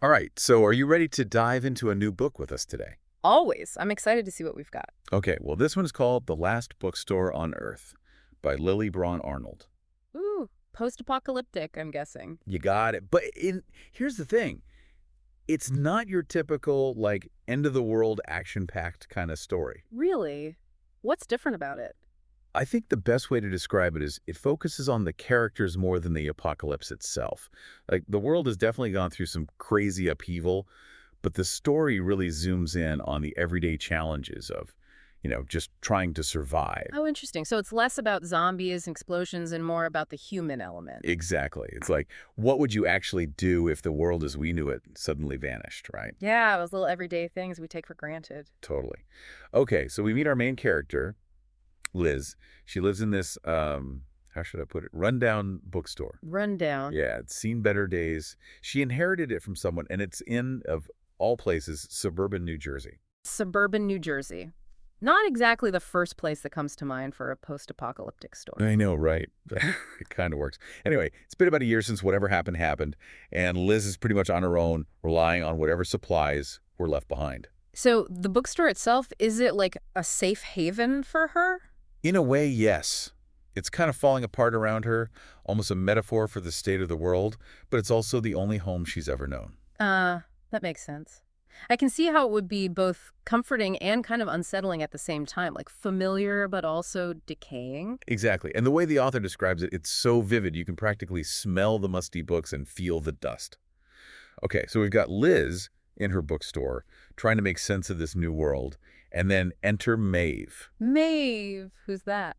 All right, so are you ready to dive into a new book with us today? Always. I'm excited to see what we've got. Okay, well, this one is called The Last Bookstore on Earth by Lily Braun-Arnold. Ooh, post-apocalyptic, I'm guessing. You got it. But here's the thing. It's not your typical, like, end-of-the-world action-packed kind of story. Really? What's different about it? I think the best way to describe it is it focuses on the characters more than the apocalypse itself. Like, the world has definitely gone through some crazy upheaval, but the story really zooms in on the everyday challenges of, just trying to survive. Oh, interesting. So it's less about zombies and explosions and more about the human element. Exactly. It's like, what would you actually do if the world as we knew it suddenly vanished, right? Yeah, those little everyday things we take for granted. Totally. Okay, so we meet our main character, Liz. She lives in this, how should I put it, rundown bookstore. Rundown. Yeah, it's seen better days. She inherited it from someone, and it's in, of all places, suburban New Jersey. Suburban New Jersey. Not exactly the first place that comes to mind for a post-apocalyptic story. I know, right? It kind of works. Anyway, it's been about a year since whatever happened, and Liz is pretty much on her own, relying on whatever supplies were left behind. So the bookstore itself, is it like a safe haven for her? In a way, yes. It's kind of falling apart around her, almost a metaphor for the state of the world, but it's also the only home she's ever known. That makes sense. I can see how it would be both comforting and kind of unsettling at the same time, like familiar but also decaying. Exactly. And the way the author describes it, it's so vivid, you can practically smell the musty books and feel the dust. Okay, so we've got Liz in her bookstore trying to make sense of this new world, and then enter Maeve. Maeve, who's that?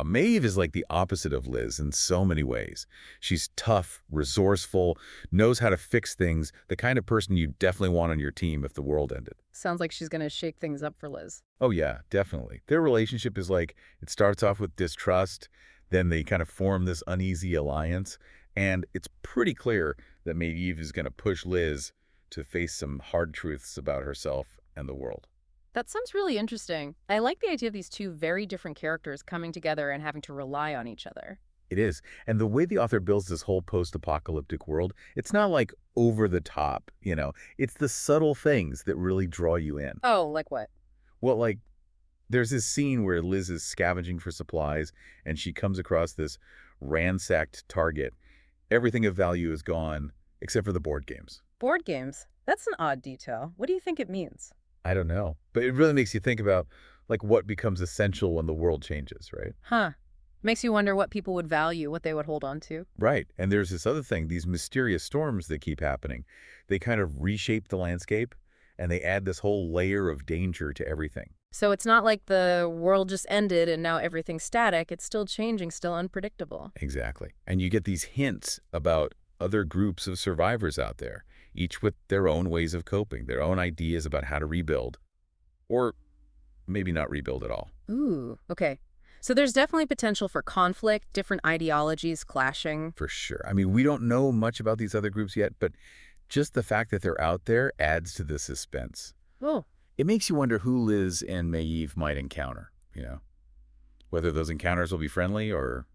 Maeve is like the opposite of Liz in so many ways. She's tough, resourceful, knows how to fix things, the kind of person you definitely want on your team if the world ended. Sounds like she's going to shake things up for Liz. Oh yeah, definitely. Their relationship is like, it starts off with distrust, then they kind of form this uneasy alliance, and it's pretty clear that Maeve is going to push Liz to face some hard truths about herself and the world. That sounds really interesting. I like the idea of these two very different characters coming together and having to rely on each other. It is. And the way the author builds this whole post-apocalyptic world, it's not like over the top. It's the subtle things that really draw you in. Oh, like what? Well, like, there's this scene where Liz is scavenging for supplies and she comes across this ransacked Target. Everything of value is gone except for the board games. Board games. That's an odd detail. What do you think it means? I don't know. But it really makes you think about, like, what becomes essential when the world changes, right? Huh. Makes you wonder what people would value, what they would hold on to. Right. And there's this other thing, these mysterious storms that keep happening. They kind of reshape the landscape, and they add this whole layer of danger to everything. So it's not like the world just ended and now everything's static. It's still changing, still unpredictable. Exactly. And you get these hints about other groups of survivors out there, each with their own ways of coping, their own ideas about how to rebuild. Or maybe not rebuild at all. Ooh, okay. So there's definitely potential for conflict, different ideologies clashing. For sure. I mean, we don't know much about these other groups yet, but just the fact that they're out there adds to the suspense. Oh, It makes you wonder who Liz and Maeve might encounter. Whether those encounters will be friendly or,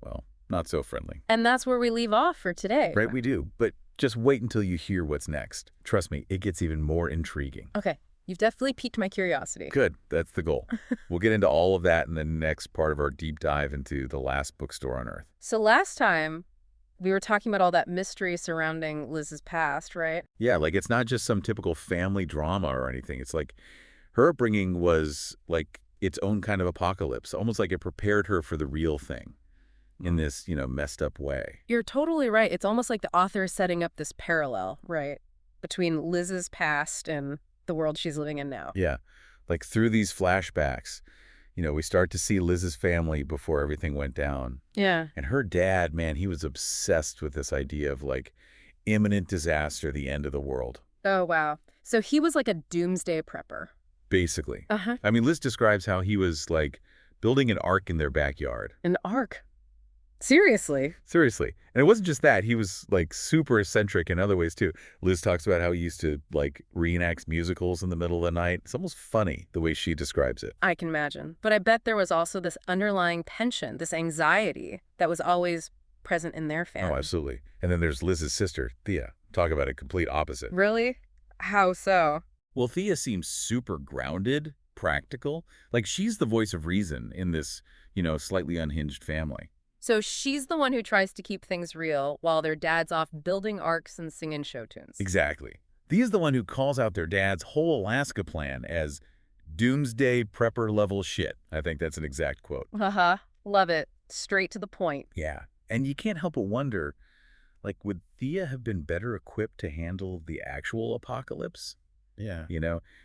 well, not so friendly. and that's where we leave off for today. Right, we do. But just wait until you hear what's next. Trust me, it gets even more intriguing. Okay, you've definitely piqued my curiosity. Good, that's the goal. We'll get into all of that in the next part of our deep dive into The Last Bookstore on Earth. So last time, we were talking about all that mystery surrounding Liz's past, right? Yeah, like it's not just some typical family drama or anything. It's like her upbringing was like its own kind of apocalypse, almost like it prepared her for the real thing in this, messed up way. You're totally right. It's almost like the author is setting up this parallel, right, between Liz's past and the world she's living in now. Yeah, like through these flashbacks, we start to see Liz's family before everything went down. Yeah. And her dad, man, he was obsessed with this idea of like imminent disaster, the end of the world, Oh, wow. So he was like a doomsday prepper. basically. Uh-huh. I mean, Liz describes how he was like building an ark in their backyard. An arc. Seriously. Seriously. And it wasn't just that. He was like super eccentric in other ways too. Liz talks about how he used to like reenact musicals in the middle of the night. It's almost funny the way she describes it. I can imagine. But I bet there was also this underlying tension, this anxiety that was always present in their Oh, family. absolutely. And then there's Liz's sister, Thea. Talk about a complete opposite. Really? How so? Well, Thea seems super grounded, practical. Like she's the voice of reason in this, slightly unhinged family. So she's the one who tries to keep things real while their dad's off building arcs and singing show tunes. Exactly. Thea's the one who calls out their dad's whole Alaska plan as doomsday prepper level shit. I think that's an exact quote. Haha, love it. Straight to the point. Yeah. And you can't help but wonder, like, would Thea have been better equipped to handle the actual apocalypse? Yeah.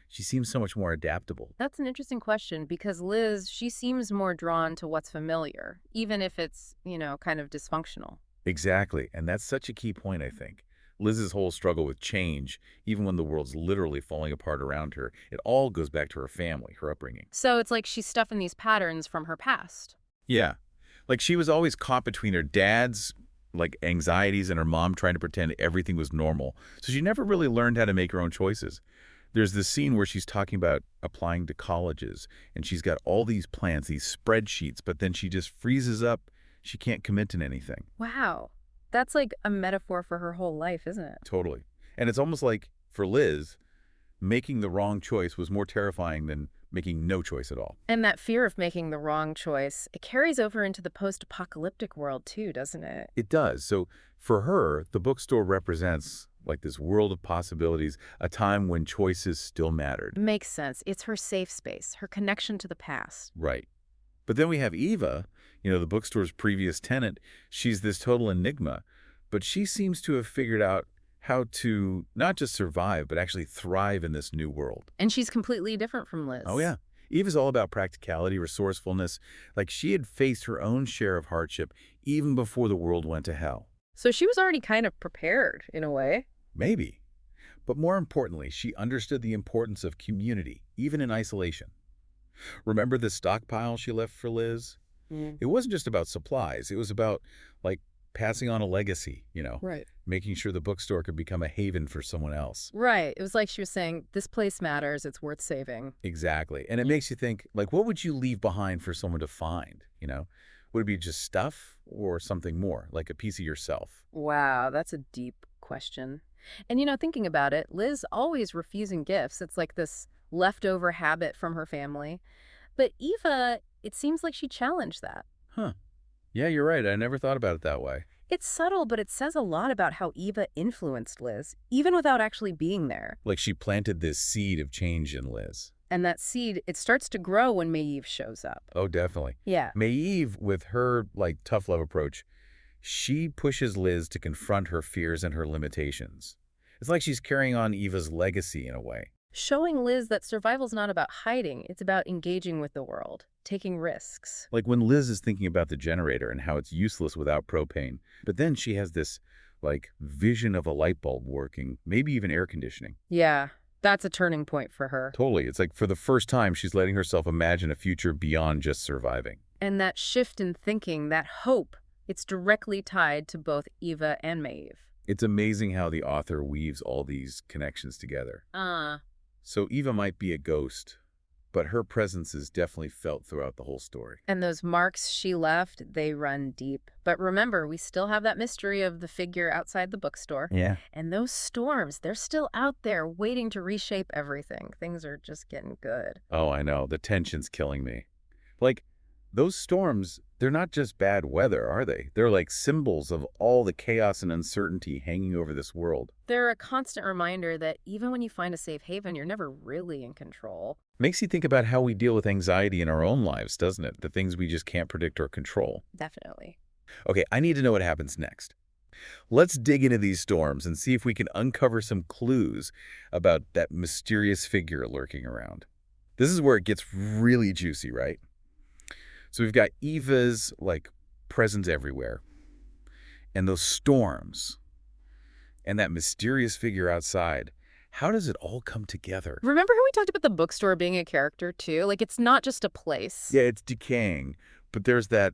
She seems so much more adaptable. That's an interesting question because Liz, she seems more drawn to what's familiar, even if it's, kind of dysfunctional. Exactly. And that's such a key point, I think. Liz's whole struggle with change, even when the world's literally falling apart around her, it all goes back to her family, her upbringing. So it's like she's stuffing these patterns from her past. Yeah. Like she was always caught between her dad's anxieties and her mom trying to pretend everything was normal. So she never really learned how to make her own choices. There's this scene where she's talking about applying to colleges and she's got all these plans, these spreadsheets, but then she just freezes up. She can't commit to anything. Wow. That's like a metaphor for her whole life, isn't it? Totally. And it's almost like for Liz, making the wrong choice was more terrifying than making no choice at all. And that fear of making the wrong choice, it carries over into the post-apocalyptic world too, doesn't it? It does. So for her, the bookstore represents like this world of possibilities, a time when choices still mattered. Makes sense. It's her safe space, her connection to the past. Right. But then we have Eva, the bookstore's previous tenant. She's this total enigma, but she seems to have figured out how to not just survive, but actually thrive in this new world. And she's completely different from Liz. Oh, yeah. Eva's all about practicality, resourcefulness. Like she had faced her own share of hardship even before the world went to hell. So she was already kind of prepared, in a way. Maybe. But more importantly, she understood the importance of community, even in isolation. Remember the stockpile she left for Liz? It wasn't just about supplies. It was about, passing on a legacy, Right. making sure the bookstore could become a haven for someone else. Right. It was like she was saying, this place matters. It's worth saving. Exactly. And it makes you think, what would you leave behind for someone to find, Would it be just stuff or something more, like a piece of yourself? Wow, that's a deep question. And, thinking about it, Liz always refusing gifts. It's like this leftover habit from her family. But Eva, it seems like she challenged that. Huh. Yeah, you're right. I never thought about it that way. It's subtle, but it says a lot about how Eva influenced Liz, even without actually being there. Like she planted this seed of change in Liz. And that seed, it starts to grow when Maeve shows up. Oh, definitely. Yeah. Maeve, with her, tough love approach, she pushes Liz to confront her fears and her limitations. It's like she's carrying on Eva's legacy in a way. Showing Liz that survival's not about hiding, it's about engaging with the world, taking risks. Like when Liz is thinking about the generator and how it's useless without propane, but then she has this, vision of a light bulb working, maybe even air conditioning. Yeah, that's a turning point for her. Totally. It's like for the first time, she's letting herself imagine a future beyond just surviving. And that shift in thinking, that hope, it's directly tied to both Eva and Maeve. It's amazing how the author weaves all these connections together. So Eva might be a ghost, but her presence is definitely felt throughout the whole story. And those marks she left, they run deep. But remember, we still have that mystery of the figure outside the bookstore. Yeah. And those storms, they're still out there waiting to reshape everything. Things are just getting good. Oh, I know. The tension's killing me. Those storms, they're not just bad weather, are they? They're like symbols of all the chaos and uncertainty hanging over this world. They're a constant reminder that even when you find a safe haven, you're never really in control. Makes you think about how we deal with anxiety in our own lives, doesn't it? The things we just can't predict or control. Definitely. Okay, I need to know what happens next. Let's dig into these storms and see if we can uncover some clues about that mysterious figure lurking around. This is where it gets really juicy, right? So we've got Eva's, presence everywhere, and those storms, and that mysterious figure outside. How does it all come together? Remember how we talked about the bookstore being a character, too? It's not just a place. Yeah, it's decaying, but there's that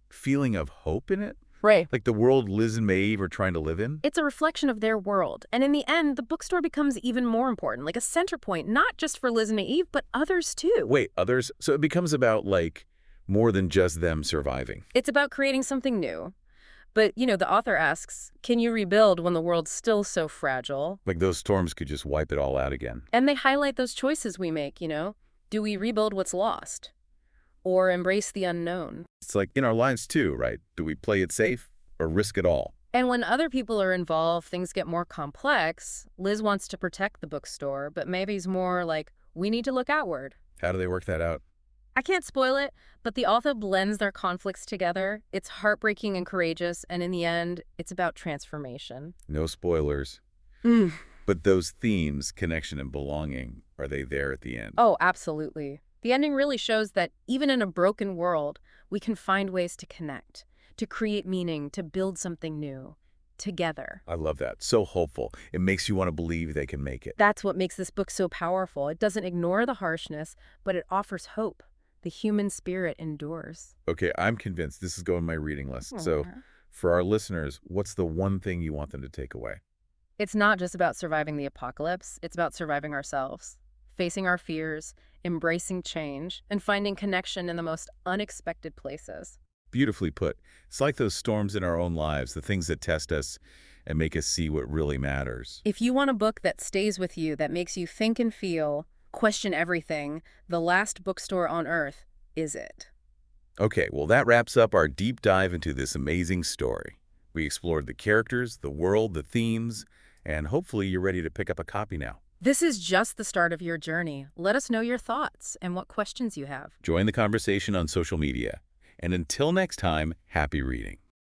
feeling of hope in it. Right. Like the world Liz and Maeve are trying to live in. It's a reflection of their world. And in the end, the bookstore becomes even more important, like a center point, not just for Liz and Maeve, but others too. Wait, others? So it becomes about, more than just them surviving. It's about creating something new. But, the author asks, can you rebuild when the world's still so fragile? Like those storms could just wipe it all out again. And they highlight those choices we make. Do we rebuild what's lost? Or embrace the unknown? It's like in our lives too, right? Do we play it safe or risk it all? And when other people are involved, things get more complex. Liz wants to protect the bookstore, but Maeve's more like, we need to look outward. How do they work that out? I can't spoil it, but the author blends their conflicts together. It's heartbreaking and courageous, and in the end, it's about transformation. No spoilers. Mm. But those themes, connection and belonging, are they there at the end? Oh, absolutely. The ending really shows that even in a broken world, we can find ways to connect, to create meaning, to build something new, together. I love that. So hopeful. It makes you want to believe they can make it. That's what makes this book so powerful. It doesn't ignore the harshness, but it offers hope. The human spirit endures. Okay, I'm convinced this is going on my reading list. So Aw. for our listeners, what's the one thing you want them to take away? It's not just about surviving the apocalypse, it's about surviving ourselves, facing our fears, embracing change, and finding connection in the most unexpected places. Beautifully put. It's like those storms in our own lives, the things that test us and make us see what really matters. If you want a book that stays with you, that makes you think and feel, question everything, The Last Bookstore on Earth is it. Okay, well, that wraps up our deep dive into this amazing story. We explored the characters, the world, the themes, and hopefully you're ready to pick up a copy now. This is just the start of your journey. Let us know your thoughts and what questions you have. Join the conversation on social media. And until next time, happy reading.